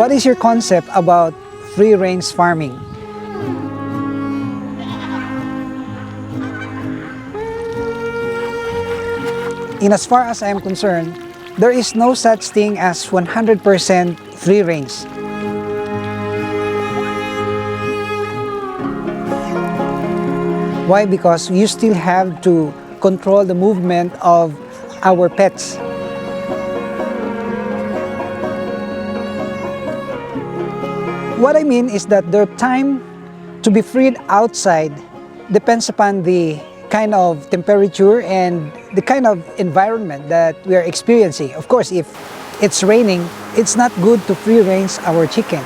What is your concept about free-range farming? In as far as I am concerned, there is no such thing as 100% free range. Why? Because you still have to control the movement of our pets. What I mean is that their time to be freed outside depends upon the kind of temperature and the kind of environment that we are experiencing. Of course, if it's raining, it's not good to free range our chicken.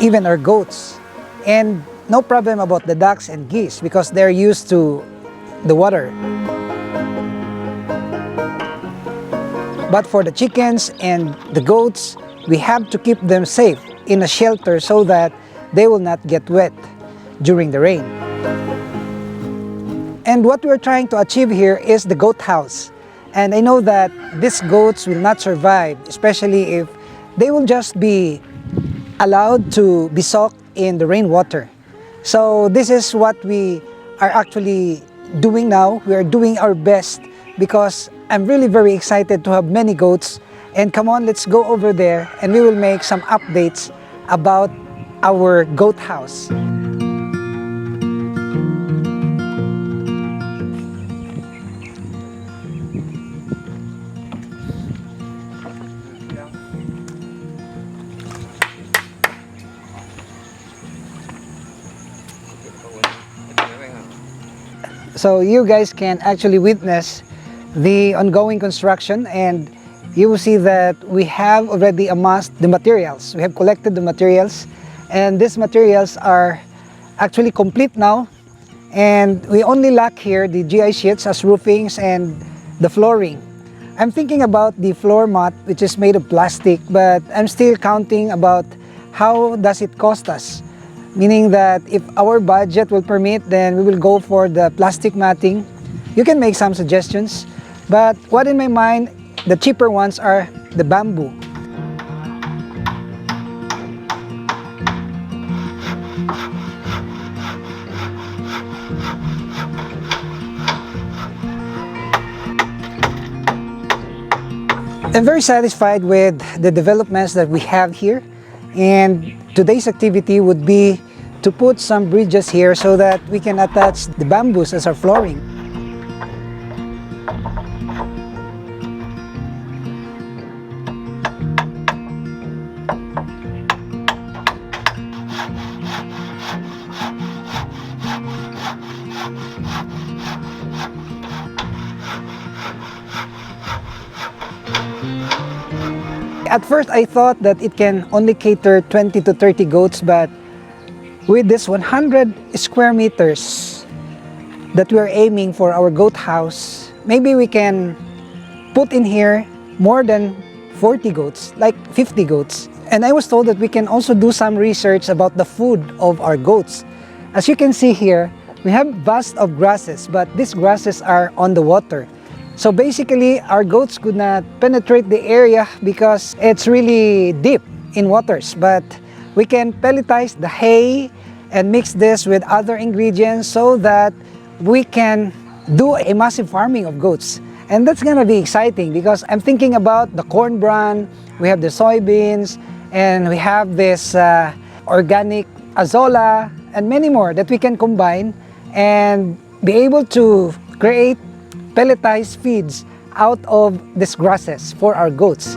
Even our goats. And no problem about the ducks and geese because they're used to the water. But for the chickens and the goats, we have to keep them safe in a shelter so that they will not get wet during the rain. And what we're trying to achieve here is the goat house. And I know that these goats will not survive, especially if they will just be allowed to be soaked in the rainwater. So this is what we are actually doing now. We are doing our best because I'm really very excited to have many goats. And come on, let's go over there and we will make some updates about our goat house. So you guys can actually witness the ongoing construction, and you will see that we have already amassed the materials. We have collected the materials, and these materials are actually complete now, and we only lack here the GI sheets as roofings and the flooring. I'm thinking about the floor mat, which is made of plastic, but I'm still counting about how does it cost us. Meaning that if our budget will permit, then we will go for the plastic matting. You can make some suggestions, but what in my mind, the cheaper ones are the bamboo. I'm very satisfied with the developments that we have here, and today's activity would be to put some bridges here so that we can attach the bamboos as our flooring. At first, I thought that it can only cater 20 to 30 goats, but with this 100 square meters that we are aiming for our goat house, maybe we can put in here more than 40 goats, like 50 goats. And I was told that we can also do some research about the food of our goats. As you can see here, we have vast of grasses, but these grasses are on the water. So basically, our goats could not penetrate the area because it's really deep in waters. But we can pelletize the hay and mix this with other ingredients so that we can do a massive farming of goats. And that's gonna be exciting because I'm thinking about the corn bran, we have the soybeans, and we have this organic azolla, and many more that we can combine and be able to create pelletized feeds out of these grasses for our goats.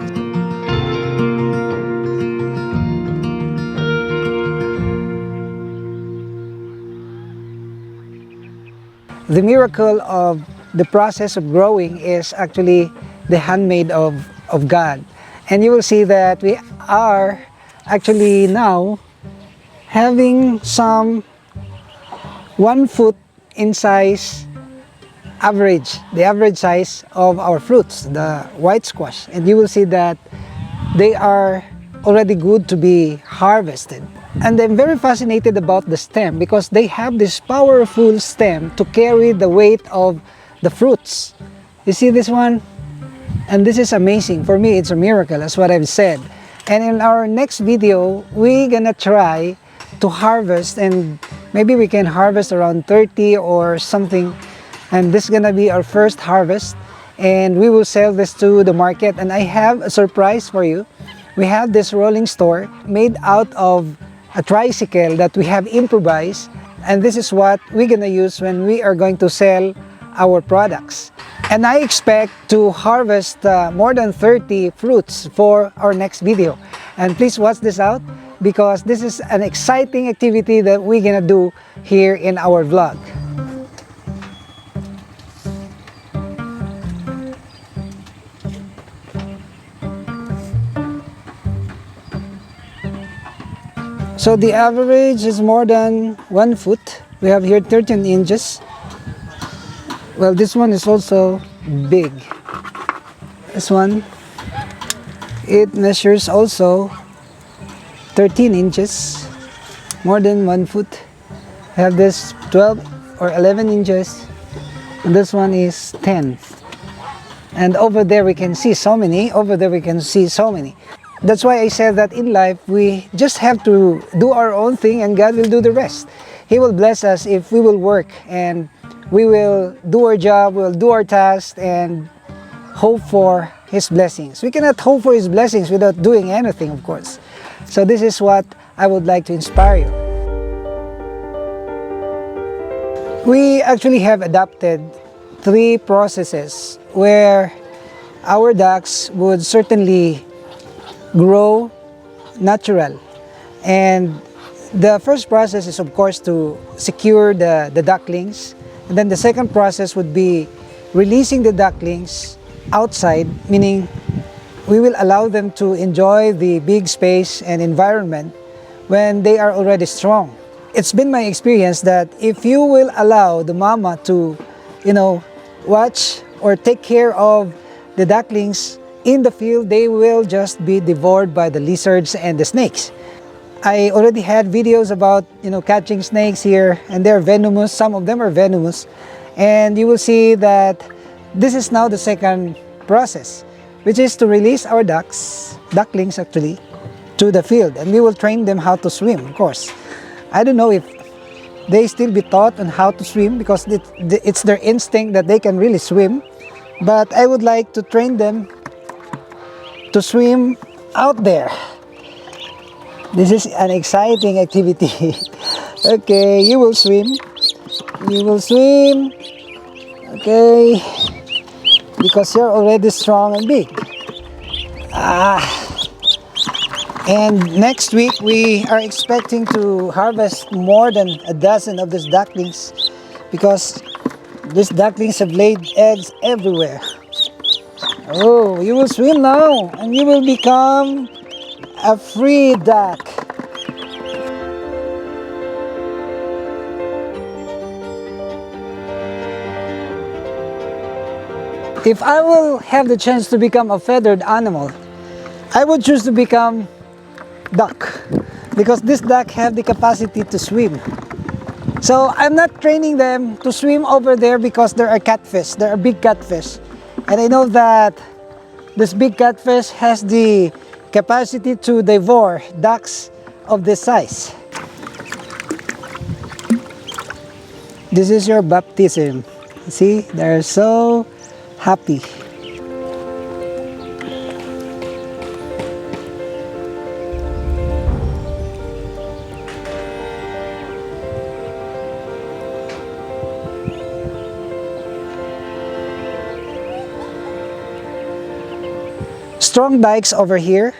The miracle of the process of growing is actually the handmade of God. And you will see that we are actually now having some 1 foot in size average, the average size of our fruits, the white squash. And you will see that they are already good to be harvested. And I'm very fascinated about the stem because they have this powerful stem to carry the weight of the fruits. You see this one? And this is amazing. For me, it's a miracle, that's what I've said. And in our next video, we're gonna try to harvest, and maybe we can harvest around 30 or something. And this is gonna be our first harvest. And we will sell this to the market. And I have a surprise for you. We have this rolling store made out of a tricycle that we have improvised, and this is what we're gonna use when we are going to sell our products. And I expect to harvest more than 30 fruits for our next video. And please watch this out because this is an exciting activity that we're gonna do here in our vlog. So the average is more than 1 foot. We have here 13 inches. Well, this one is also big. This one, it measures also 13 inches, more than 1 foot. I have this 12 or 11 inches, and this one is 10. And over there we can see so many, over there we can see so many. That's why I said that in life, we just have to do our own thing and God will do the rest. He will bless us if we will work and we will do our job, we'll do our task and hope for His blessings. We cannot hope for His blessings without doing anything, of course. So this is what I would like to inspire you. We actually have adopted 3 processes where our ducks would certainly grow natural. And the first process is of course to secure the ducklings, and then the second process would be releasing the ducklings outside, meaning we will allow them to enjoy the big space and environment when they are already strong. It's been my experience that if you will allow the mama to, watch or take care of the ducklings in the field, they will just be devoured by the lizards and the snakes. I already had videos about catching snakes here, and they're venomous. Some of them are venomous, and you will see that this is now the second process, which is to release our ducklings actually, to the field, and we will train them how to swim. Of course, I don't know if they still be taught on how to swim because it's their instinct that they can really swim, but I would like to train them to swim out there. This is an exciting activity. Okay, you will swim. You will swim. Okay, because you're already strong and big. And next week we are expecting to harvest more than a dozen of these ducklings because these ducklings have laid eggs everywhere. Oh, you will swim now and you will become a free duck. If I will have the chance to become a feathered animal, I would choose to become duck because this duck have the capacity to swim. So I'm not training them to swim over there because there are catfish, there are big catfish. And I know that this big catfish has the capacity to devour ducks of this size. This is your baptism. See, they're so happy. Strong dikes over here,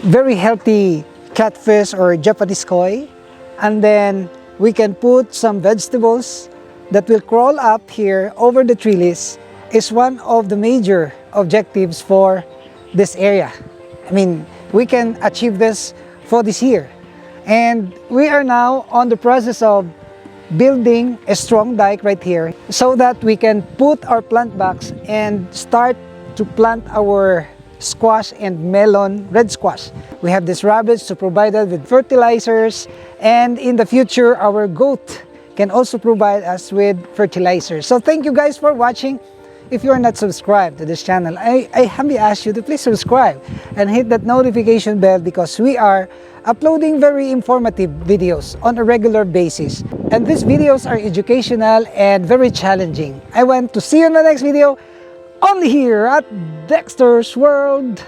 very healthy catfish or Japanese koi, and then we can put some vegetables that will crawl up here over the trellis is one of the major objectives for this area. I mean, we can achieve this for this year. And we are now on the process of building a strong dike right here so that we can put our plant box and start to plant our squash and melon red squash. We have these rabbits to provide us with fertilizers, and in the future our goat can also provide us with fertilizers. So thank you guys for watching. If you are not subscribed to this channel, I humbly ask you to please subscribe and hit that notification bell, because we are uploading very informative videos on a regular basis. And these videos are educational and very challenging. I want to see you in the next video, only here at Dexter's World.